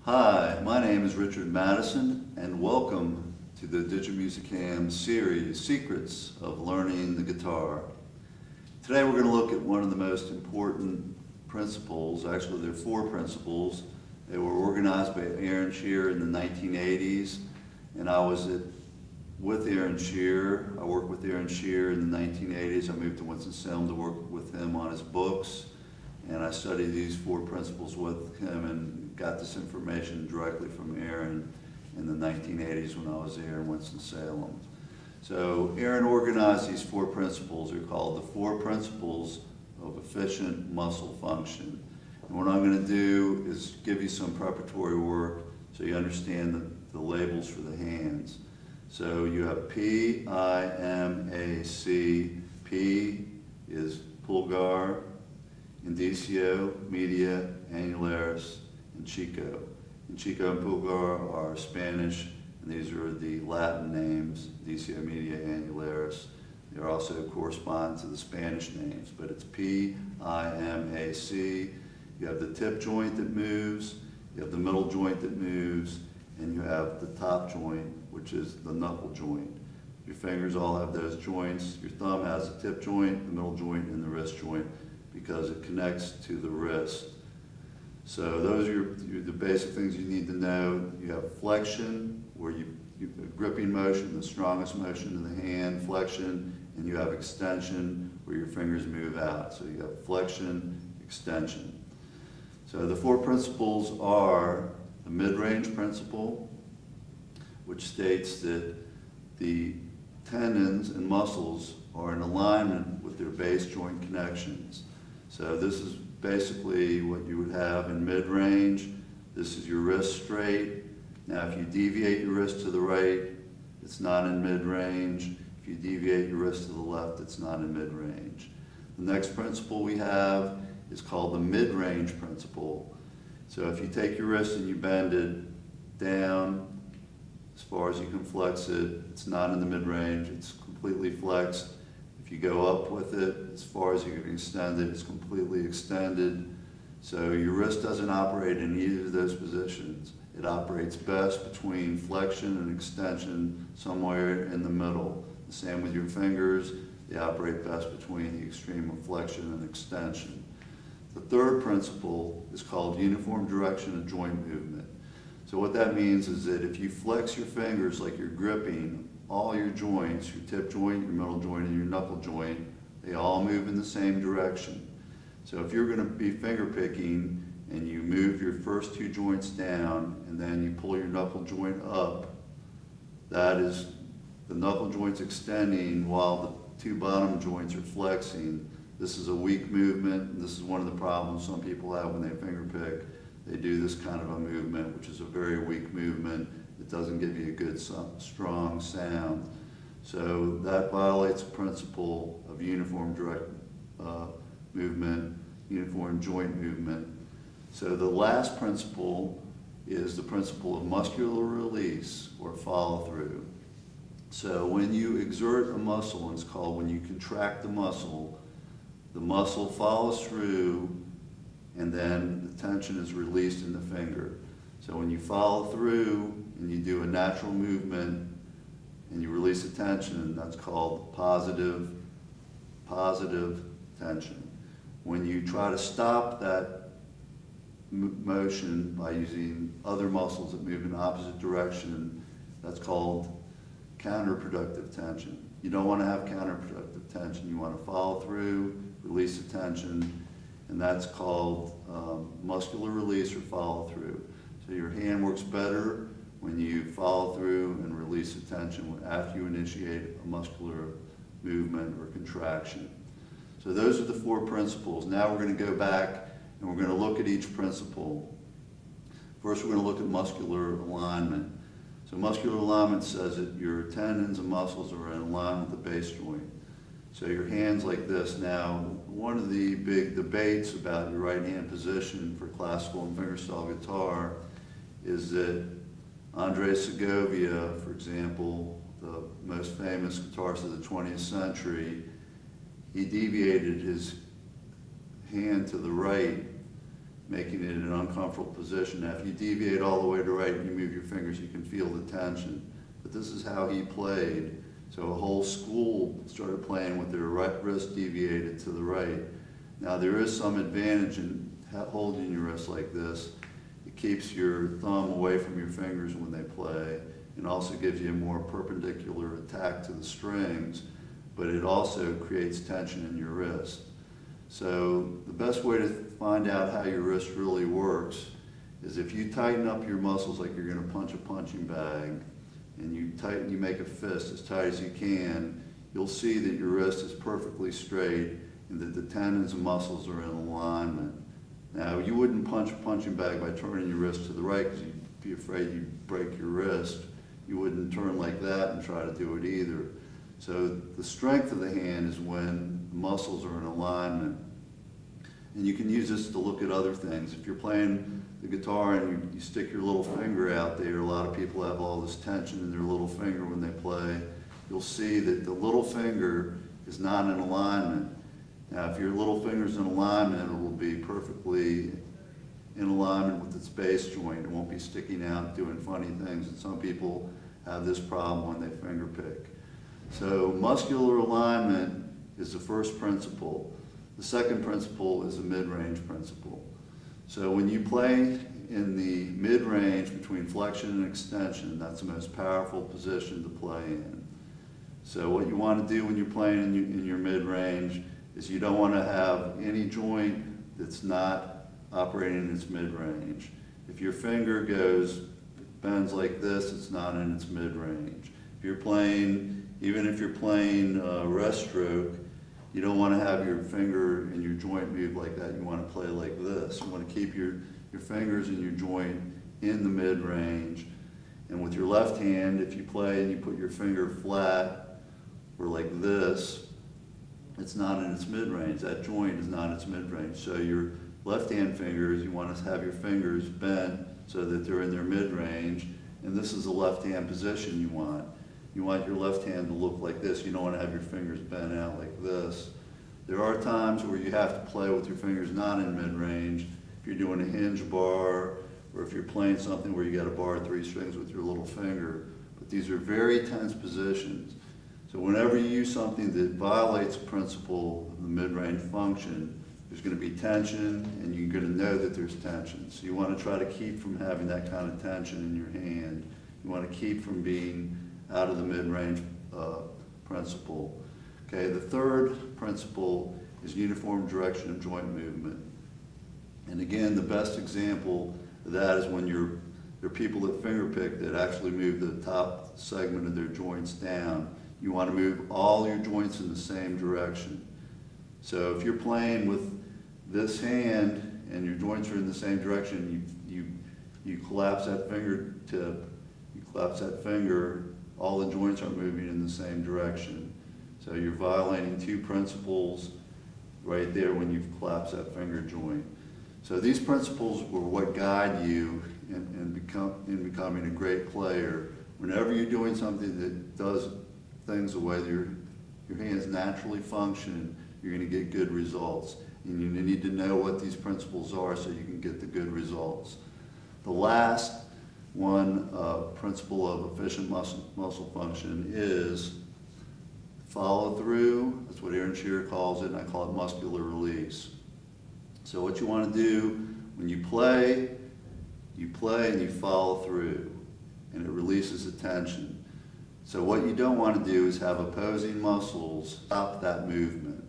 Hi, my name is Richard Matteson, and welcome to the DigiMusicam series, Secrets of Learning the Guitar. Today we're going to look at one of the most important principles. Actually, there are four principles. They were organized by Aaron Shear in the 1980s, and I was with Aaron Shear. I worked with Aaron Shear in the 1980s. I moved to Winston-Salem to work with him on his books, and I studied these four principles with him and got this information directly from Aaron in the 1980s when I was there in Winston-Salem. So Aaron organized these four principles. They're called the four principles of efficient muscle function. And what I'm going to do is give you some preparatory work so you understand the labels for the hands. So you have P, I, M, A, C. P is pulgar, indicio, media, annularis, and Chico. And Chico and pulgar are Spanish, and these are the Latin names, indicio, media, annularis. They also correspond to the Spanish names, but it's P, I, M, A, C. You have the tip joint that moves, you have the middle joint that moves, and you have the top joint, which is the knuckle joint. Your fingers all have those joints. Your thumb has a tip joint, the middle joint, and the wrist joint because it connects to the wrist. So those are the basic things you need to know. You have flexion, where you gripping motion, the strongest motion in the hand, flexion, and you have extension, where your fingers move out. So you have flexion, extension. So the four principles are the mid-range principle, which states that the tendons and muscles are in alignment with their base joint connections. So this is basically what you would have in mid-range. This is your wrist straight. Now if you deviate your wrist to the right, it's not in mid-range. If you deviate your wrist to the left, it's not in mid-range. The next principle we have is called the mid-range principle. So if you take your wrist and you bend it down as far as you can flex it, it's not in the mid-range, it's completely flexed. If you go up with it, as far as you can extend it, it's completely extended. So your wrist doesn't operate in either of those positions. It operates best between flexion and extension, somewhere in the middle. The same with your fingers. They operate best between the extreme of flexion and extension. The third principle is called uniform direction of joint movement. So what that means is that if you flex your fingers like you're gripping, all your joints, your tip joint, your middle joint, and your knuckle joint, they all move in the same direction. So if you're going to be finger picking and you move your first two joints down and then you pull your knuckle joint up, that is the knuckle joint's extending while the two bottom joints are flexing. This is a weak movement, and this is one of the problems some people have when they finger pick. They do this kind of a movement, which is a very weak movement. It doesn't give you a good, strong sound. So that violates the principle of uniform direct movement, uniform joint movement. So the last principle is the principle of muscular release or follow through. So when you exert a muscle, and it's called when you contract the muscle follows through, and then the tension is released in the finger. So when you follow through and you do a natural movement and you release the tension, that's called positive tension. When you try to stop that motion by using other muscles that move in the opposite direction, that's called counterproductive tension. You don't want to have counterproductive tension. You want to follow through, release the tension, and that's called muscular release or follow through. So your hand works better when you follow through and release the tension after you initiate a muscular movement or contraction. So those are the four principles. Now we're going to go back and we're going to look at each principle. First, we're going to look at muscular alignment. So muscular alignment says that your tendons and muscles are in line with the base joint. So your hand's like this. Now, one of the big debates about your right hand position for classical and fingerstyle guitar is that Andre Segovia, for example, the most famous guitarist of the 20th century, he deviated his hand to the right, making it an uncomfortable position. Now, if you deviate all the way to the right and you move your fingers, you can feel the tension. But this is how he played. So a whole school started playing with their right wrist deviated to the right. Now, there is some advantage in holding your wrist like this. It keeps your thumb away from your fingers when they play, and also gives you a more perpendicular attack to the strings, but it also creates tension in your wrist. So the best way to find out how your wrist really works is if you tighten up your muscles like you're going to punch a punching bag, and you make a fist as tight as you can, you'll see that your wrist is perfectly straight and that the tendons and muscles are in alignment. Now, you wouldn't punch a punching bag by turning your wrist to the right because you'd be afraid you'd break your wrist. You wouldn't turn like that and try to do it either. So the strength of the hand is when the muscles are in alignment. And you can use this to look at other things. If you're playing the guitar and you stick your little finger out there, a lot of people have all this tension in their little finger when they play. You'll see that the little finger is not in alignment. Now, if your little finger's in alignment, it will be perfectly in alignment with its bass joint. It won't be sticking out doing funny things. And some people have this problem when they finger pick. So muscular alignment is the first principle. The second principle is the mid-range principle. So when you play in the mid-range between flexion and extension, that's the most powerful position to play in. So what you want to do when you're playing in your mid-range is you don't want to have any joint that's not operating in its mid-range. If your finger bends like this, it's not in its mid-range. If you're playing, even if you're playing rest stroke, you don't want to have your finger and your joint move like that. You want to play like this. You want to keep your fingers and your joint in the mid-range. And with your left hand, if you play and you put your finger flat or like this, it's not in its mid-range. That joint is not in its mid-range. So your left-hand fingers, you want to have your fingers bent so that they're in their mid-range. And this is the left-hand position you want. You want your left hand to look like this. You don't want to have your fingers bent out like this. There are times where you have to play with your fingers not in mid-range. If you're doing a hinge bar, or if you're playing something where you got to bar 3 strings with your little finger. But these are very tense positions. So whenever you use something that violates the principle of the mid-range function, there's going to be tension, and you're going to know that there's tension. So you want to try to keep from having that kind of tension in your hand. You want to keep from being out of the mid-range principle. Okay, the third principle is uniform direction of joint movement. And again, the best example of that is when there are people that finger pick that actually move the top segment of their joints down. You want to move all your joints in the same direction. So if you're playing with this hand and your joints are in the same direction, you collapse that fingertip, you collapse that finger, all the joints are moving in the same direction. So you're violating 2 principles right there when you've collapsed that finger joint. So these principles were what guide you in becoming a great player. Whenever you're doing something that does things the way that your hands naturally function, you're going to get good results. And you need to know what these principles are so you can get the good results. The last one principle of efficient muscle function is follow through. That's what Aaron Shearer calls it, and I call it muscular release. So what you want to do when you play and you follow through, and it releases the tension. So what you don't want to do is have opposing muscles stop that movement.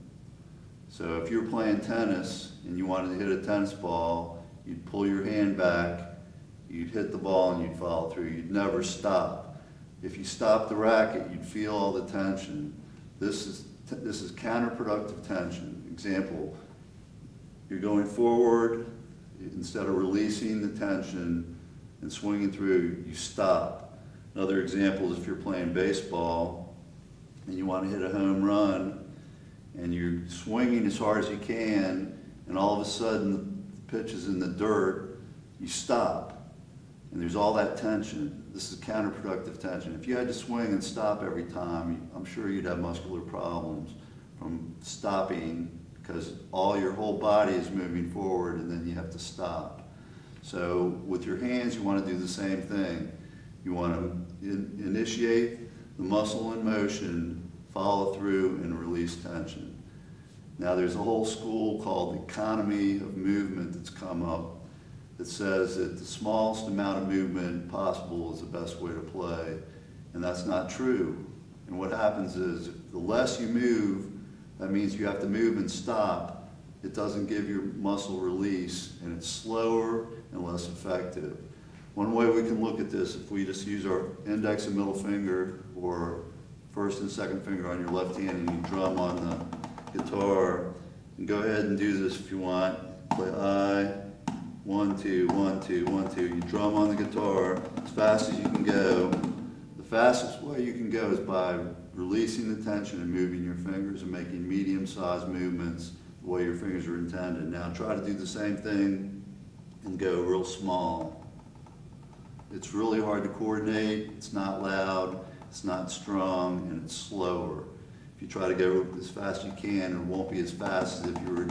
So if you're playing tennis and you wanted to hit a tennis ball, you'd pull your hand back, you'd hit the ball and you'd follow through. You'd never stop. If you stop the racket, you'd feel all the tension. This is counterproductive tension. Example, you're going forward, instead of releasing the tension and swinging through, you stop. Another example is if you're playing baseball and you want to hit a home run and you're swinging as hard as you can, and all of a sudden the pitch is in the dirt, you stop. And there's all that tension. This is counterproductive tension. If you had to swing and stop every time, I'm sure you'd have muscular problems from stopping because all your whole body is moving forward and then you have to stop. So with your hands, you want to do the same thing. You want to initiate the muscle in motion, follow through, and release tension. Now there's a whole school called the economy of movement that's come up that says that the smallest amount of movement possible is the best way to play, and that's not true. And what happens is, the less you move, that means you have to move and stop. It doesn't give your muscle release, and it's slower and less effective. One way we can look at this, if we just use our index and middle finger, or first and second finger on your left hand, and you drum on the guitar, and go ahead and do this if you want. Play I, 1, 2, 1, 2, 1, 2. You drum on the guitar as fast as you can go. The fastest way you can go is by releasing the tension and moving your fingers and making medium-sized movements the way your fingers are intended. Now try to do the same thing and go real small. It's really hard to coordinate, it's not loud, it's not strong, and it's slower. If you try to go as fast as you can, it won't be as fast as if you were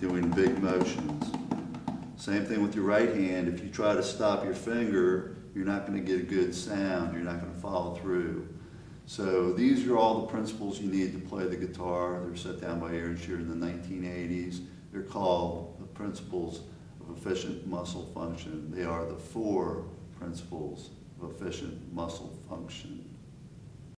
doing big motions. Same thing with your right hand. If you try to stop your finger, you're not going to get a good sound, you're not going to follow through. So these are all the principles you need to play the guitar. They're set down by Aaron Shearer in the 1980s. They're called the principles of efficient muscle function. They are the 4 principles of efficient muscle function.